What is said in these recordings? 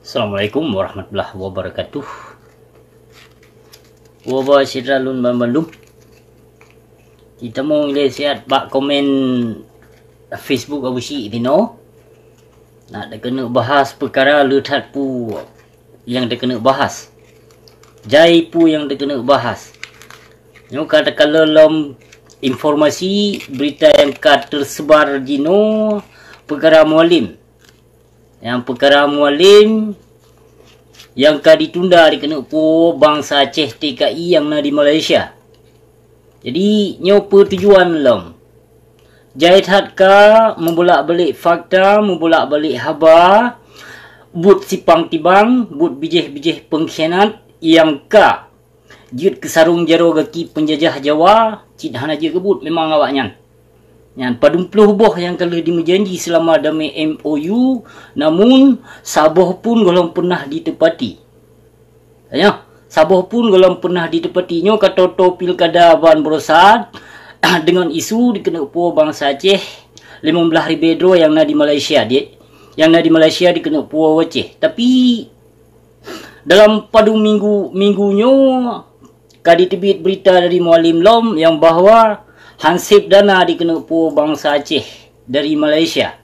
Assalamualaikum warahmatullahi wabarakatuh. Wabah Sidralun Bandung. Kita mau lihat bak komen Facebook Abu Syik Tino. Nak dah kena bahas perkara letat pu yang dah kena bahas. Jai pu yang dah kena bahas. Nyo katakan dalam informasi berita yang tersebar dino perkara mualim. Yang perkara mualim yang ditunda dikena pu bangsa Aceh TKI yang na di Malaysia. Jadi nyo pertujuan lom. Jahit ka membolak-balik fakta, membolak-balik haba, but sipang tibang, but bijih-bijih pengkhianat yang jut kesarung jaro gaki penjajah Jawa, cid hana je kebut memang awaknya. Yang padum puluh boh yang kalau dimenjanji selama damai MOU, namun Sabah pun golong pernah ditepati. Ya, Sabah pun golong pernah ditepati. Nyo kata pilkada Ban Berosad dengan isu dikena pu bangsa Aceh 15,000 dro yang na di Malaysia yang na di Malaysia dikena pu Aceh. Tapi dalam padu minggunyo kadi tebit berita dari Mualim Lom yang bahawa hansip dana dikena pu bangsa Aceh dari Malaysia.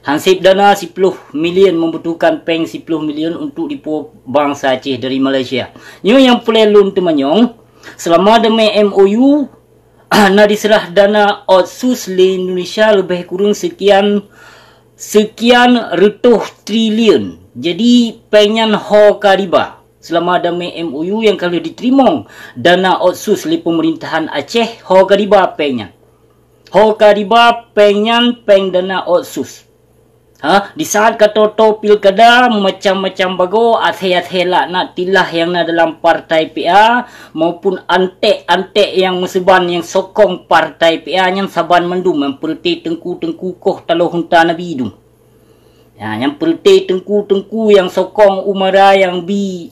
Hansip dana 10 million membutuhkan peng 10 million untuk dipu bangsa Aceh dari Malaysia. Nyo yang pelelun temanyong selama demi MOU na diserah dana otsus le Indonesia lebih kurang sekian retuh triliun. Jadi penyan ho kariba selama damai MOU yang kalau diterima dana otsus le pemerintahan Aceh ho kariba penyan. Ho kariba penyan peng dana otsus. Di saat kata pilkada macam-macam bago athe-athe nak tilah yang na dalam partai PA maupun antek-antek yang meseban yang sokong partai PA yang saban mendum yang perti tengku-tengku koh talo hunta nabi hidung. Ya, yang perti tengku-tengku yang sokong umara yang bi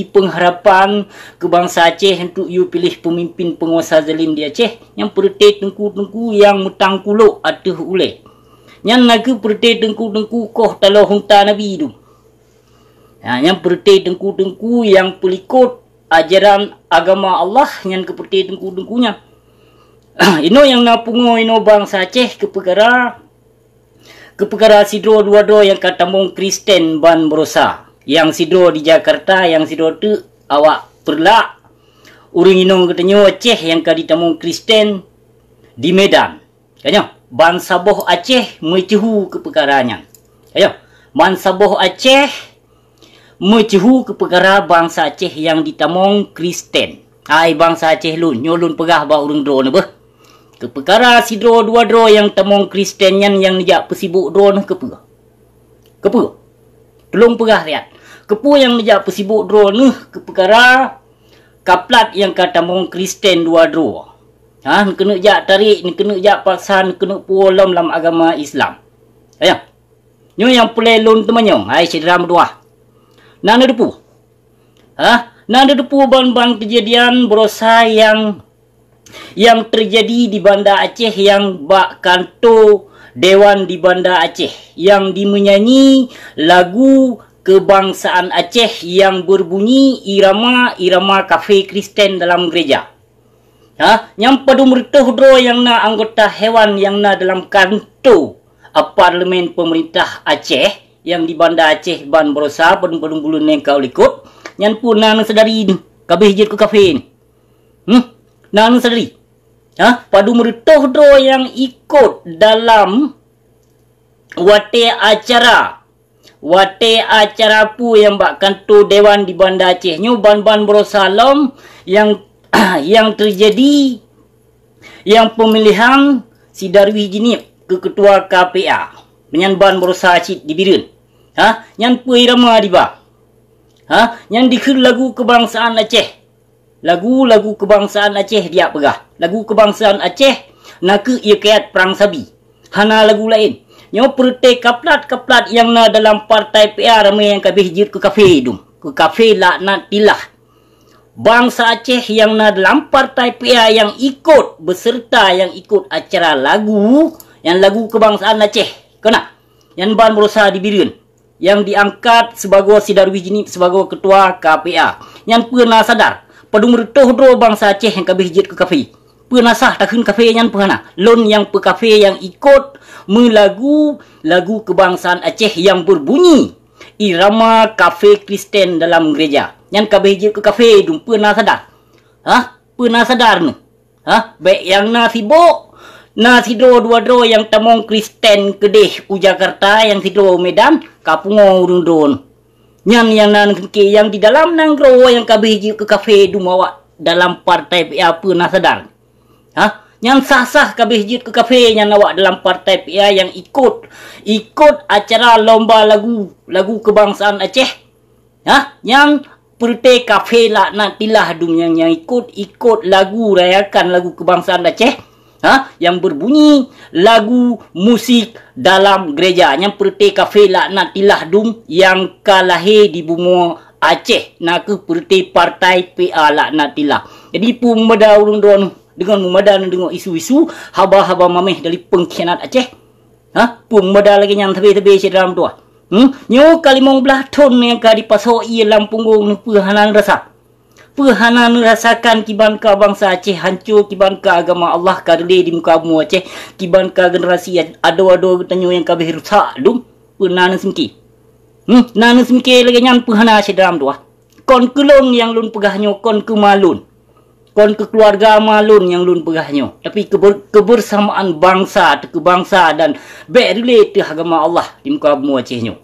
pengharapan ke bangsa Aceh untuk you pilih pemimpin penguasa zalim di Aceh, yang perti tengku-tengku yang mutang kuluk atuh uleh. Yang naga perti tengku-tengku koh talo hunta nabi hidung. Ya, yang perti tengku-tengku yang pelikut ajaran agama Allah yang keperti tengku-tengkunya. Ino yang napungo ino bangsa Aceh ke perkara sidro dua-dua yang kata mong Kristen Ban Berosa. Yang sidro di Jakarta, yang sidro tu awak perlak. Urang inong katanya Aceh yang kata mong Kristen di Medan. Kanya, Ban Sabah Aceh mencehu ke perkaranya. Ayo, Ban Sabah Aceh mencehu ke perkara bangsa Aceh yang ditamong Kristen. Ai bangsa Aceh lun, nyolun pegah ba urang dro ne beh. Ke perkara si dro dua dro yang tamong Kristen yang nejak pesibuk dro ne kepu. Tolong pegah riat. Kepu yang nejak pesibuk dro ne ke perkara kaplat yang katamong Kristen dua dro. Kena jak tarik, kena jak paksa, kena puolam dalam agama Islam. Ayo. Nyo yang pelelun temanyo. Hai cedera berdua. Nana depu. Nana depu ban kejadian Berosa yang terjadi di Banda Aceh yang bak kanto Dewan di Banda Aceh yang dimenyanyi lagu kebangsaan Aceh yang berbunyi irama kafe Kristen dalam gereja. Yang pada mertuh dro yang na anggota hewan yang na dalam kanto parlimen pemerintah Aceh yang di Banda Aceh Ban Berosa padung bulan yang kau likut yang pun na sedari kabeh jit ke kafe ni. Na sedari. Padu mertuh dro yang ikut dalam wate acara pu yang bak kanto dewan di Banda Aceh nyo Ban Berosa lom yang terjadi yang pemilihan si Darwi Jinip ke ketua KPA dengan Ban Berosa Cid di Biren. Yang pu irama diba. Yang dikir lagu kebangsaan Aceh. Lagu kebangsaan Aceh dia pegah. Lagu kebangsaan Aceh nak ia kait perang sabi. Hana lagu lain. Nyo perte kaplat yang na dalam partai PA ramai yang kabeh jir ke kafe hidung. Ke kafe laknat tilah. Bangsa Aceh yang na dalam partai PA yang ikut beserta yang ikut acara lagu kebangsaan Aceh. Kena? Yang Ban Berosa di Biren. yang diangkat sebagai si Darwi Jinip sebagai ketua KPA. Yang pernah sadar, pada meretoh dro bangsa Aceh yang kabeh hijit ke kafe. Pernah sah takun kafe yang pernah. Lon yang pe kafe yang ikut melagu lagu kebangsaan Aceh yang berbunyi irama kafe Kristen dalam gereja. Yang kabeh hijit ke kafe dum pernah sadar. Pernah sadar nu? Baik yang nasibok si dua yang tamong Kristen kedeh u Jakarta yang si Medan kapungo urung drone. Nyan yang nan ke yang di dalam nanggro yang kabeh ke kafe dumawa dalam partai PA pernah sadar. Yang sah-sah kabeh ke kafe yang awak dalam partai PA yang ikut acara lomba lagu kebangsaan Aceh. Yang perte kafe laknatilah dum yang ikut lagu rayakan lagu kebangsaan Aceh. Yang berbunyi lagu musik dalam gereja. Yang perti kafe laknatilah dum yang kalahe di bumi Aceh. Nak perti partai PA laknatilah. Jadi pumada urung don dengan memadan dengan isu-isu haba-haba mameh dari pengkhianat Aceh. Pumada lagi yang tebe-tebe dalam tu. Nyo kalimong belah ton yang ka dipasoi Lampung perhanan rasa. Perhanan rasakan kiban ka bangsa Aceh hancur, kiban ka agama Allah kadele di muka bumi Aceh, kiban ka generasi ado-ado tanyo yang kabeh rusak dum pernanan semki. Nanan semki lagi nyan perhana sedram tu. Kon kelon yang lun pegahnyo kon ke malun. Kon ke keluarga malun yang lun pegahnyo. Tapi kebersamaan bangsa, kebangsa dan relate agama Allah di muka bumi Aceh nyo.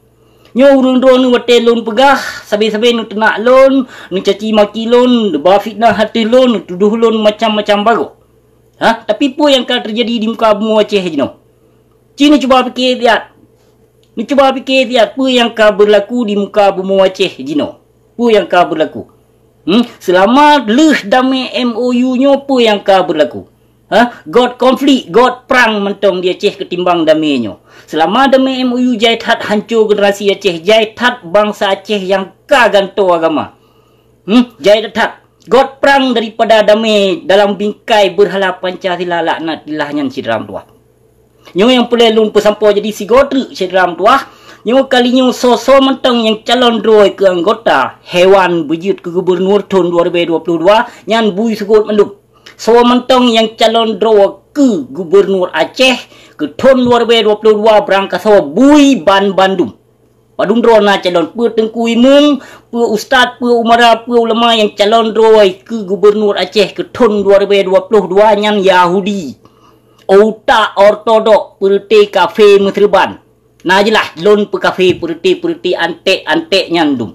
Nyo urung drone wate lon pegah sabe-sabe nu tenak lon nu caci maki lon ba fitnah hati lon tuduh lon macam-macam baru. Tapi apa yang akan terjadi di muka bumi Aceh jeno? Cina cuba fikir lihat. Ni cuba fikir lihat apa yang akan berlaku di muka bumi Aceh jeno. Apa yang akan berlaku? Selama leh damai MOU nyo apa yang akan berlaku? God konflik, God perang mentong di Aceh ketimbang damainya. Selama damai MOU jaitat hancur generasi Aceh, jaitat bangsa Aceh yang kaganto agama. Jaitat God perang daripada damai dalam bingkai berhala Pancasila laknatilah nyan sidram tuah. Nyo yang pulai lun pesampo jadi si godru sidram tuah. Nyo kalinya so mentong yang calon droi ke anggota hewan bejut ke gubernur tahun 2022 nyan bui sugut menduk. So mentong yang calon draw ke gubernur Aceh ke tahun 2022 berangkat so bui Bandung. Padung draw na calon pe Tengku Imung, pe ustaz, pe umara, pe ulama yang calon draw ke gubernur Aceh ke tahun 2022 nyan Yahudi. Otak ortodok perti kafe Mesreban. Nah jelah lon pe kafe perti antek nyan dum.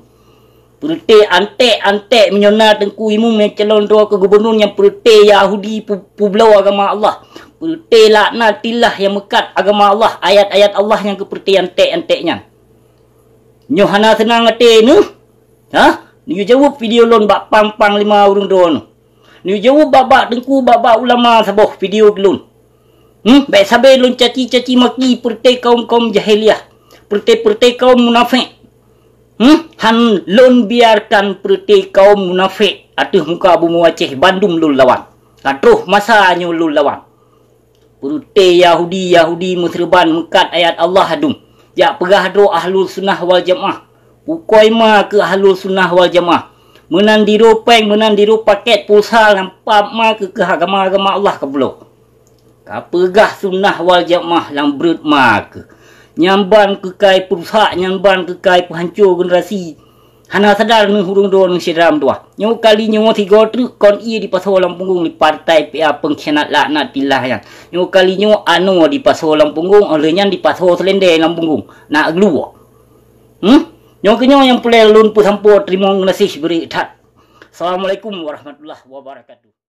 Perti antek menyona Tengku Imung yang calon doa ke gubernur yang perti Yahudi pulau agama Allah. Perti laknatilah yang mekat agama Allah. Ayat-ayat Allah yang keperti anteknya. Nyohana senang ate nu. Ni jawab video lon bak pang 5 urung doa nu. Ni jawab babak Tengku babak ulama saboh video lon. Baik sabe lon caci maki perti kaum jahiliah. Perti kaum munafik. Han lon biarkan perti kaum munafik atuh muka bumi Aceh Bandung lul lawan. Katruh masanya lul lawan. Perti Yahudi Mesreban mekat ayat Allah adum. Jak pegah dro ahlul sunnah wal jamaah. Pukoi ma ke ahlul sunnah wal jamaah. Menandiro paket pulsa lampap ma ke agama Allah ke beloh. Kapegah sunnah wal jamaah lang berat ma ke. Nyamban kekai perusak, nyamban kekai penghancur generasi. Hana sadar ni hurung doa ni sidram tua. Nyo kali nyo 3 truk kon ia di pasal Lampung di partai PA pengkhianat laknatilah yang. Nyo kali nyo anu di pasal Lampung oleh nyan di pasal Selendai Lampung. Nak gelu. Nyo kenyo yang pelai lun pu sampo terima kasih beri tat. Assalamualaikum warahmatullahi wabarakatuh.